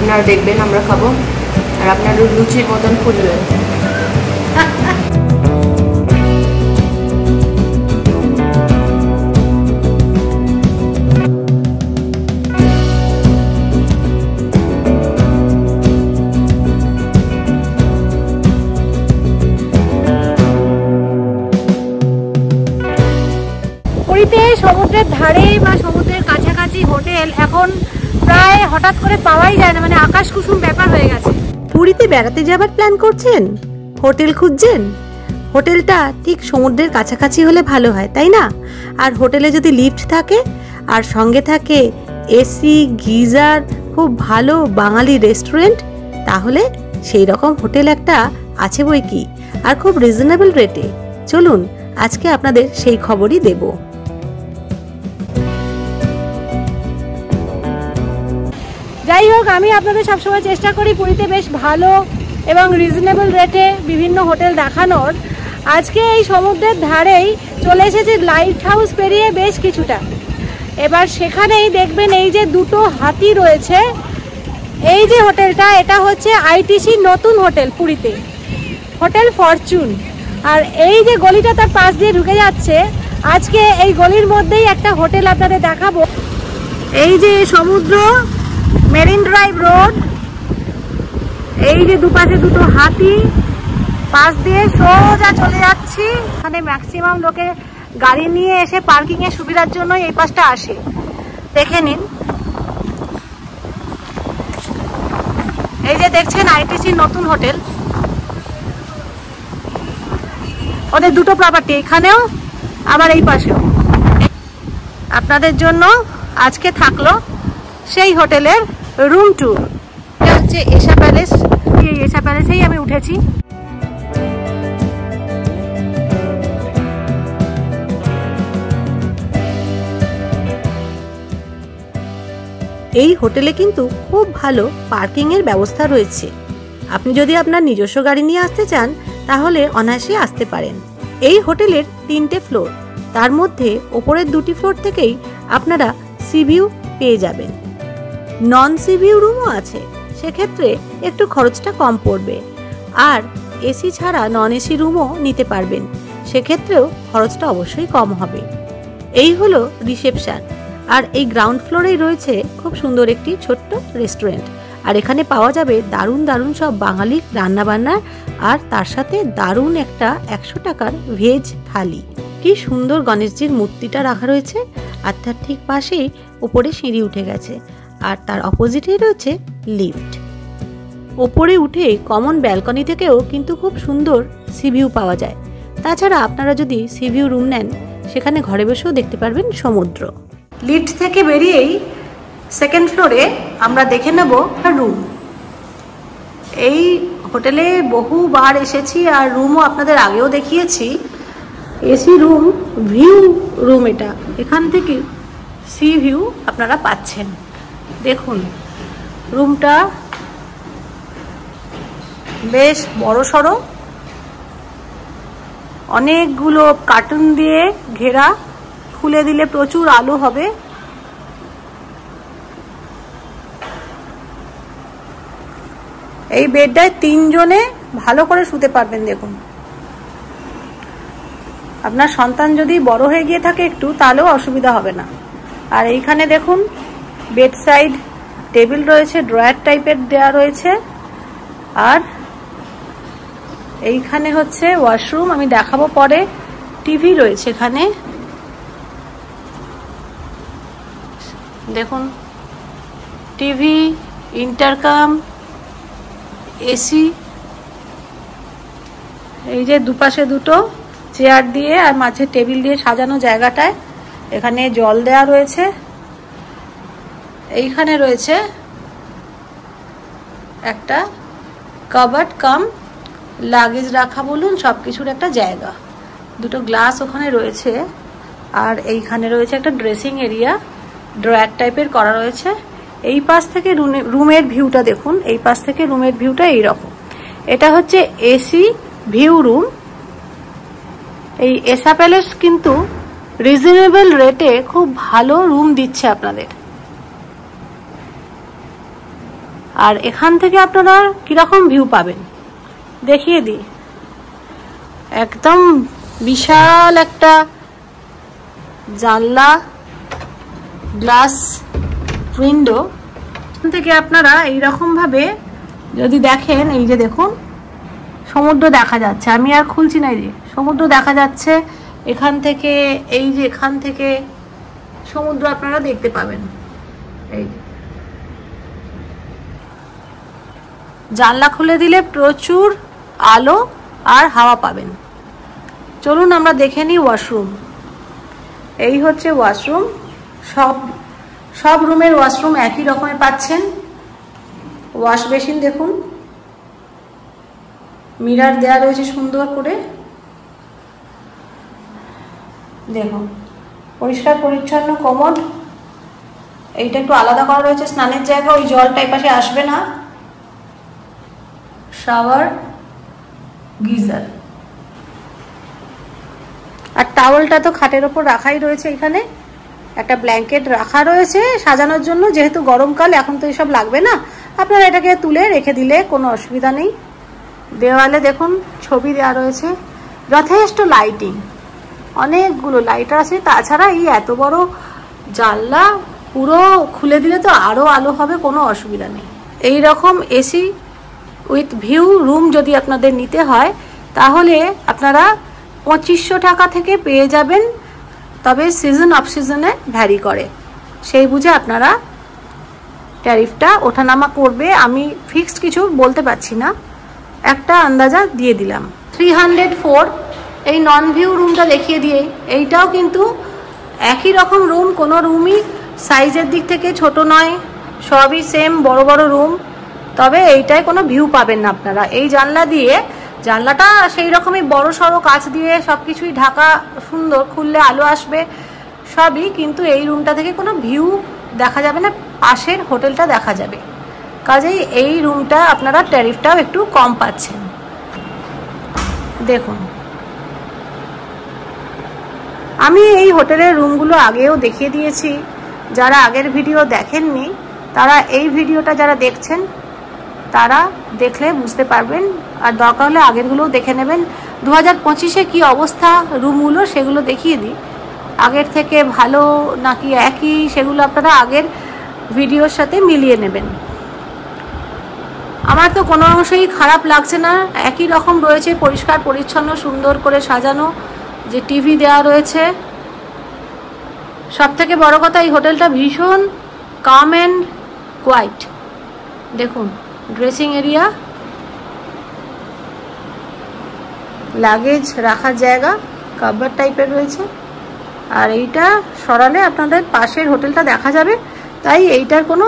আপনারা দেখবেন, আমরা খাবো আর আপনারা লুচির মতন খুঁজবেন। পুরীতে সমুদ্রের ধারে বা সমুদ্রের কাছাকাছি হোটেল এখন প্রায় হঠাৎ করে পাওয়াই যায় না, মানে আকাশ কুসুম ব্যাপার হয়ে গেছে। পুরীতে বেড়াতে যাবার প্ল্যান করছেন, হোটেল খুঁজছেন, হোটেলটা ঠিক সমুদ্রের কাছাকাছি হলে ভালো হয়, তাই না? আর হোটেলে যদি লিফট থাকে আর সঙ্গে থাকে এসি, গিজার, খুব ভালো বাঙালি রেস্টুরেন্ট, তাহলে সেই রকম হোটেল একটা আছে বই কি, আর খুব রিজনেবল রেটে। চলুন আজকে আপনাদের সেই খবরই দেব। যাই হোক, আমি আপনাদের সবসময় চেষ্টা করি পুরীতে বেশ ভালো এবং রিজনেবল রেটে বিভিন্ন হোটেল দেখানোর। আজকে এই সমুদ্রের ধারেই চলে এসেছি, লাইট হাউস পেরিয়ে বেশ কিছুটা। এবার সেখানেই দেখবেন এই যে দুটো হাতি রয়েছে। এই যে হোটেলটা, এটা হচ্ছে আইটিসি নতুন হোটেল পুরীতে, হোটেল ফরচুন। আর এই যে গলিটা তার পাশ দিয়ে ঢুকে যাচ্ছে, আজকে এই গলির মধ্যেই একটা হোটেল আপনাদের দেখাবো। এই যে সমুদ্র, মেরিন ড্রাইভ রোড, এই যে দুপাশে দুটো হাতি, পাশ দিয়ে সোজা চলে যাচ্ছি। এখানে ম্যাক্সিমাম লোকে গাড়ি নিয়ে এসে পার্কিং এর সুবিধার জন্য এই পাশটা আসে। দেখে নিন, এই যে দেখছেন আইটিসি নতুন হোটেল, ওদের দুটো প্রপার্টি, এখানেও আবার এই পাশেও। আপনাদের জন্য আজকে থাকলো সেই হোটেলের রুম ট্যুর। এটা হচ্ছে এশা প্যালেস, এই এশা প্যালেসেই আমি উঠেছি। এই হোটেলে কিন্তু খুব ভালো পার্কিং এর ব্যবস্থা রয়েছে। আপনি যদি আপনার নিজস্ব গাড়ি নিয়ে আসতে চান তাহলে অনায়াসে আসতে পারেন। এই হোটেলের 3টে ফ্লোর, তার মধ্যে ওপরের 2টি ফ্লোর থেকেই আপনারা সি ভিউ পেয়ে যাবেন। নন সি ভিউ রুমও আছে, সেক্ষেত্রে একটু খরচটা কম পড়বে। আর এসি ছাড়া নন এসি রুমও নিতে পারবেন, সেক্ষেত্রেও খরচটা অবশ্যই কম হবে। এই হলো রিসেপশন। আর এই গ্রাউন্ড ফ্লোরেই রয়েছে খুব সুন্দর একটি ছোট্ট রেস্টুরেন্ট। আর এখানে পাওয়া যাবে দারুণ দারুণ সব বাঙালি রান্নাবান্নার, আর তার সাথে দারুণ একটা 100 টাকার ভেজ থালি। কি সুন্দর গণেশজির মূর্তিটা রাখা রয়েছে, আর তার ঠিক পাশেই উপরে সিঁড়ি উঠে গেছে, আর তার অপোজিটেই রয়েছে লিফট। ওপরে উঠে কমন ব্যালকনি থেকেও কিন্তু খুব সুন্দর সি ভিউ পাওয়া যায়। তাছাড়া আপনারা যদি সি ভিউ রুম নেন, সেখানে ঘরে বসেও দেখতে পারবেন সমুদ্র। লিফট থেকে বেরিয়েই সেকেন্ড ফ্লোরে আমরা দেখে নেব রুম। এই হোটেলে বহুবার এসেছি আর রুমও আপনাদের আগেও দেখিয়েছি। এসি রুম, ভিউ রুম এটা, এখান থেকে সি ভিউ আপনারা পাচ্ছেন। দেখুন রুমটা বেশ বড়সড়, অনেকগুলো কার্টুন দিয়ে ঘেরা, খুলে দিলে প্রচুর আলো হবে। এই বেডটায় 3 জনে ভালো করে শুতে পারবেন। দেখুন, আপনার সন্তান যদি বড় হয়ে গিয়ে থাকে একটু, তাহলেও অসুবিধা হবে না। আর এইখানে দেখুন বেড সাইড টেবিল রয়েছে, ড্রয়ার টাইপের দেওয়া রয়েছে। আর এইখানে হচ্ছে ওয়াশরুম, আমি দেখাবো পরে। টিভি রয়েছে এখানে, দেখুন টিভি, ইন্টারকাম, এসি। এই যে দুপাশে দুটো চেয়ার দিয়ে আর মাঝে টেবিল দিয়ে সাজানো জায়গাটায় এখানে জল দেয়া রয়েছে। এইখানে রয়েছে একটা কাবার্ড কাম লাগেজ রাখা বলুন, সবকিছুর একটা জায়গা। দুটো গ্লাস ওখানে রয়েছে। আর এইখানে রয়েছে একটা ড্রেসিং এরিয়া, ড্রয়ার টাইপের করা রয়েছে। এই পাশ থেকে রুমের ভিউটা দেখুন, এই পাশ থেকে রুমের ভিউটা এইরকম। এটা হচ্ছে এসি ভিউ রুম। এই এশা প্যালেস কিন্তু রিজনেবল রেটে খুব ভালো রুম দিচ্ছে আপনাদের। আর এখান থেকে আপনারা কিরকম ভিউ পাবেন দেখিয়ে দিই। একদম বিশাল একটা জানলা, গ্লাস উইন্ডো। এখান থেকে আপনারা এইরকম ভাবে যদি দেখেন, এই যে দেখুন সমুদ্র দেখা যাচ্ছে, আমি আর খুলছি না, এই যে সমুদ্র দেখা যাচ্ছে এখান থেকে, এই যে এখান থেকে সমুদ্র আপনারা দেখতে পাবেন। এই জানলা খুলে দিলে প্রচুর আলো আর হাওয়া পাবেন। চলুন আমরা দেখে নিই ওয়াশরুম। এই হচ্ছে ওয়াশরুম। সব রুমের ওয়াশরুম একই রকমের পাচ্ছেন। ওয়াশ বেসিন দেখুন, মিরর দেওয়া রয়েছে সুন্দর করে, দেখুন পরিষ্কার পরিচ্ছন্ন কমোড। এইটা একটু আলাদা করা রয়েছে স্নানের জায়গা, ওই জলটা এই পাশে আসবে না। শাওয়ার, গিজার, আর টাওয়েলটা তো খাটের ওপর রাখাই রয়েছে। এখানে একটা ব্ল্যাঙ্কেট রাখা রয়েছে সাজানোর জন্য, যেহেতু গরমকাল এখন তো এসব লাগবে না, আপনারা এটাকে তুলে রেখে দিলে কোনো অসুবিধা নেই। দেওয়ালে দেখুন ছবি দেওয়া রয়েছে, যথেষ্ট লাইটিং, অনেকগুলো লাইটার আছে। তাছাড়া এই এত বড় জানলা পুরো খুলে দিলে তো আরও আলো হবে, কোনো অসুবিধা নেই। এই রকম এসি উইথ ভিউ রুম যদি আপনাদের নিতে হয় তাহলে আপনারা 2500 টাকা থেকে পেয়ে যাবেন, তবে সিজন অফ সিজনে ভ্যারি করে, সেই বুঝে আপনারা ট্যারিফটা ওঠানামা করবে। আমি ফিক্সড কিছু বলতে পারছি না, একটা আন্দাজা দিয়ে দিলাম। 304 এই নন ভিউ রুমটা দেখিয়ে দিয়ে, এইটাও কিন্তু একই রকম রুম, কোনো রুমই সাইজের দিক থেকে ছোট নয়, সবই সেম বড় বড় রুম। তবে এইটায় কোনো ভিউ পাবেন না আপনারা। এই জানলা দিয়ে, জানলাটা সেই রকমই বড় সড়ো কাচ দিয়ে সব কিছুই ঢাকা, সুন্দর, খুললে আলো আসবে সবই, কিন্তু এই রুমটা থেকে কোনো ভিউ দেখা যাবে না, পাশের হোটেলটা দেখা যাবে। কাজেই এই রুমটা আপনারা ট্যারিফটাও একটু কম পাচ্ছেন। দেখুন আমি এই হোটেলের রুমগুলো আগেও দেখিয়ে দিয়েছি, যারা আগের ভিডিও দেখেননি তারা এই ভিডিওটা যারা দেখছেন তারা দেখলে বুঝতে পারবেন, আর দরকার হলে আগেরগুলোও দেখে নেবেন। 2025-এ কী অবস্থা রুমগুলো সেগুলো দেখিয়ে দিই, আগের থেকে ভালো নাকি একই সেগুলো আপনারা আগের ভিডিওর সাথে মিলিয়ে নেবেন। আমার তো কোনো অংশেই খারাপ লাগছে না, একই রকম রয়েছে, পরিষ্কার পরিচ্ছন্ন, সুন্দর করে সাজানো, যে টিভি দেওয়া রয়েছে। সব থেকে বড় কথা, এই হোটেলটা ভীষণ কাম অ্যান্ড কোয়াইট। দেখুন ড্রেসিং এরিয়া, লাগেজ রাখার জায়গা, কাভার টাইপের রয়েছে, আর এইটা সরালে আপনাদের পাশের হোটেলটা দেখা যাবে, তাই এইটার কোনো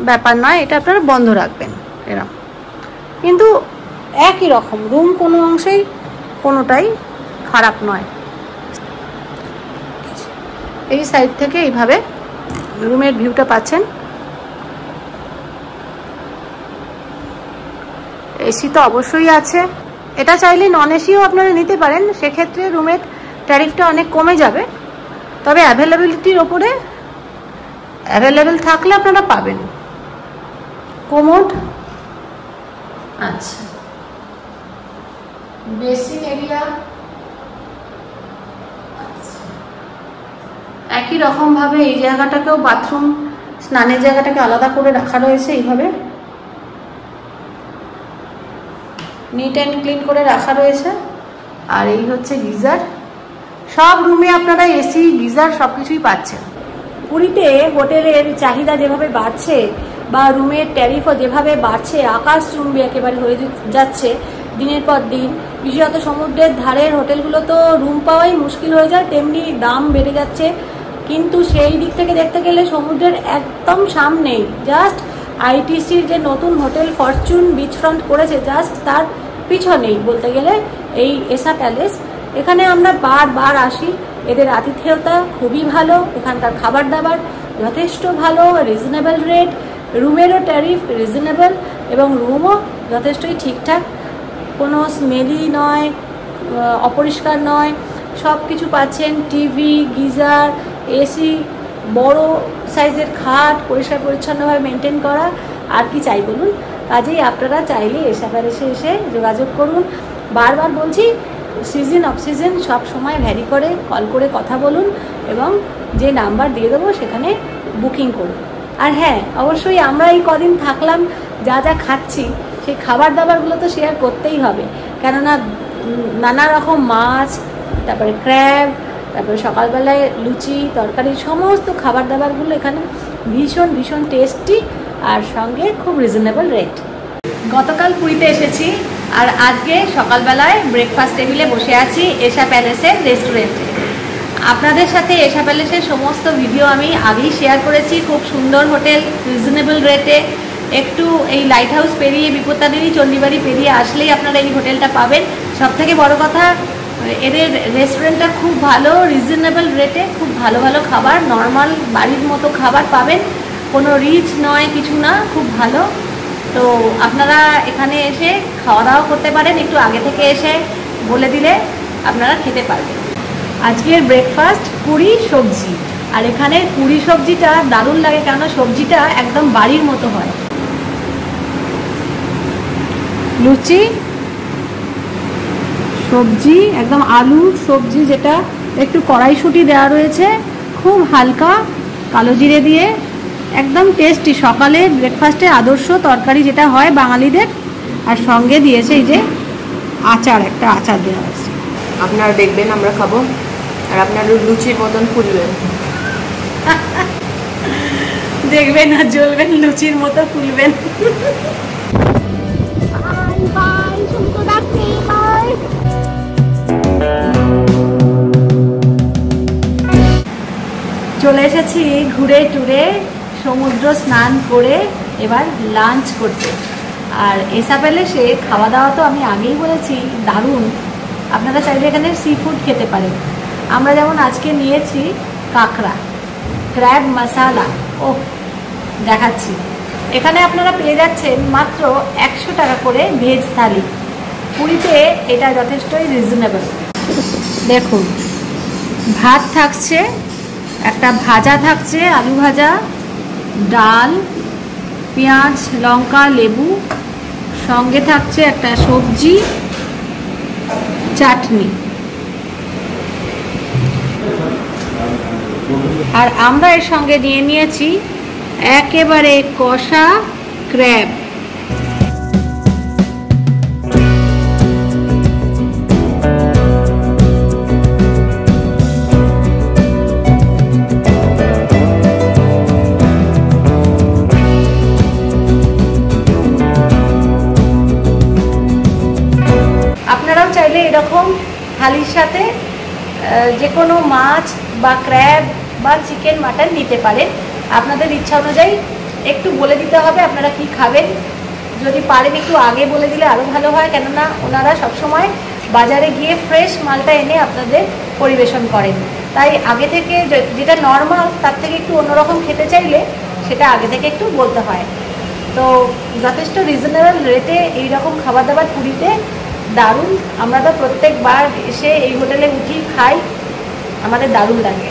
ব্যাপার নয়, এটা আপনারা বন্ধ রাখবেন এরকম। কিন্তু একই রকম রুম, কোনো অংশেই কোনোটাই খারাপ নয়। এই সাইড থেকে এইভাবে রুমের ভিউটা পাচ্ছেন। এসি তো অবশ্যই আছে, এটা চাইলে নন এসিও আপনারা নিতে পারেন, সেক্ষেত্রে রুমের ট্যারিফটা অনেক কমে যাবে। তবে অ্যাভেলেবিলিটির ওপরে, অ্যাভেলেবেল থাকলে আপনারা পাবেন। কোমোড, আচ্ছা, বেসিন এরিয়া, একই রকমভাবে এই জায়গাটাকেও বাথরুম, স্নানের জায়গাটাকে আলাদা করে রাখা রয়েছে, এইভাবে নিট অ্যান্ড ক্লিন করে রাখা রয়েছে। আর এই হচ্ছে গিজার। সব রুমে আপনারা এসি, গিজার সব কিছুই পাচ্ছেন। পুরীতে হোটেলের চাহিদা যেভাবে বাড়ছে বা রুমের ট্যারিফও যেভাবে বাড়ছে, আকাশচুম্বী একেবারে হয়ে যাচ্ছে দিনের পর দিন। বিশেষত সমুদ্রের ধারের হোটেলগুলো তো রুম পাওয়াই মুশকিল হয়ে যায়, তেমনি দাম বেড়ে যাচ্ছে। কিন্তু সেই দিক থেকে দেখতে গেলে সমুদ্রের একদম সামনেই, জাস্ট আইটিসির যে নতুন হোটেল ফরচুন বিচ ফ্রন্ট করেছে, জাস্ট তার পিছনেই বলতে গেলে এই এসা প্যালেস। এখানে আমরা বারবার আসি, এদের আতিথেয়তা খুবই ভালো, এখানকার খাবার দাবার যথেষ্ট ভালো, রিজনেবল রেট, রুমেরও ট্যারিফ রিজনেবল, এবং রুমও যথেষ্টই ঠিকঠাক, কোনো স্মেলি নয়, অপরিষ্কার নয়, সব কিছু পাচ্ছেন। টিভি, গিজার, এসি, বড় সাইজের খাট, পরিষ্কার পরিচ্ছন্নভাবে মেনটেন করা, আর কি চাই বলুন? কাজেই আপনারা চাইলে এসা প্যালেসে এসে যোগাযোগ করুন। বারবার বলছি, সিজন অফ সিজন সব সময় ভ্যারি করে, কল করে কথা বলুন এবং যে নাম্বার দিয়ে দেবো সেখানে বুকিং করুন। আর হ্যাঁ, অবশ্যই আমরা এই কদিন থাকলাম, যা যা খাচ্ছি সেই খাবার দাবারগুলো তো শেয়ার করতেই হবে, কেননা নানা রকম মাছ, তারপরে ক্র্যাব, তারপরে সকালবেলায় লুচি তরকারি, সমস্ত খাবার দাবারগুলো এখানে ভীষণ ভীষণ টেস্টি আর সঙ্গে খুব রিজনেবল রেট। গতকাল পুরীতে এসেছি আর আজকে সকালবেলায় ব্রেকফাস্ট টেবিলে বসে আছি এশা প্যালেসের রেস্টুরেন্টে। আপনাদের সাথে এশা প্যালেসের সমস্ত ভিডিও আমি আগেই শেয়ার করেছি। খুব সুন্দর হোটেল, রিজনেবল রেটে। একটু এই লাইট হাউস পেরিয়ে, বিপত্তাদেবী চণ্ডীবাড়ি পেরিয়ে আসলেই আপনারা এই হোটেলটা পাবেন। সবথেকে বড় কথা, এদের রেস্টুরেন্টটা খুব ভালো, রিজনেবল রেটে খুব ভালো ভালো খাবার, নর্মাল বাড়ির মতো খাবার পাবেন, কোনো রিচ নয় কিছু না, খুব ভালো। তো আপনারা এখানে এসে খাওয়া দাওয়া করতে পারেন, একটু আগে থেকে এসে বলে দিলে আপনারা খেতে পারবেন। আজকের ব্রেকফাস্ট পুরি সবজি, আর এখানে পুরি সবজিটা দারুণ লাগে, কেননা সবজিটা একদম বাড়ির মতো হয়। লুচি, সবজি, একদম আলুর সবজি, যেটা একটু কড়াইশুঁটি দেওয়া রয়েছে, খুব হালকা কালো জিরে দিয়ে, একদম টেস্টি। সকালে ব্রেকফাস্টে আদর্শ তরকারি যেটা হয় বাঙালিদের, আর সঙ্গে দিয়েছে এই যে আচার, একটা আচার দেওয়া হয়েছে। আপনারা দেখবেন, আমরা খাবো আর আপনারা লুচির মতন ফুলবেন। দেখবেন আর জ্বলবেন, লুচির মতো ফুলবেন। চলে এসেছি ঘুরে টুরে, সমুদ্র স্নান করে এবার লাঞ্চ করতে। আর এসা প্যালেসে খাওয়া দাওয়া তো আমি আগেই বলেছি দারুণ। আপনারা চাইলে এখানে সি ফুড খেতে পারেন। আমরা যেমন আজকে নিয়েছি কাঁকড়া, ক্র্যাব মশালা, ও দেখাচ্ছি। এখানে আপনারা পেয়ে যাচ্ছেন মাত্র 100 টাকা করে ভেজ থালি। পুরীতে এটা যথেষ্টই রিজনেবল। দেখুন, ভাত থাকছে, একটা ভাজা থাকছে, আলু ভাজা, ডাল, পেঁয়াজ, লঙ্কা, লেবু, সঙ্গে থাকছে একটা সবজি, চাটনি। আর আমরা এর সঙ্গে নিয়ে নিয়েছি একেবারে কষা ক্র্যাব। আপনারাও চাইলে এরকম থালির সাথে যে কোনো মাছ বা ক্র্যাব বা চিকেন, মাটন নিতে পারেন। আপনাদের ইচ্ছা অনুযায়ী একটু বলে দিতে হবে আপনারা কি খাবেন। যদি পারেন একটু আগে বলে দিলে আরও ভালো হয়, কেননা ওনারা সবসময় বাজারে গিয়ে ফ্রেশ মালটা এনে আপনাদের পরিবেশন করেন। তাই আগে থেকে যেটা নর্মাল তার থেকে একটু অন্যরকম খেতে চাইলে সেটা আগে থেকে একটু বলতে হয়। তো যথেষ্ট রিজনেবল রেটে এইরকম খাবার দাবার পুরীতে দারুণ। আমরা তো প্রত্যেকবার এসে এই হোটেলে উঠি, খাই, আমাদের দারুণ লাগে।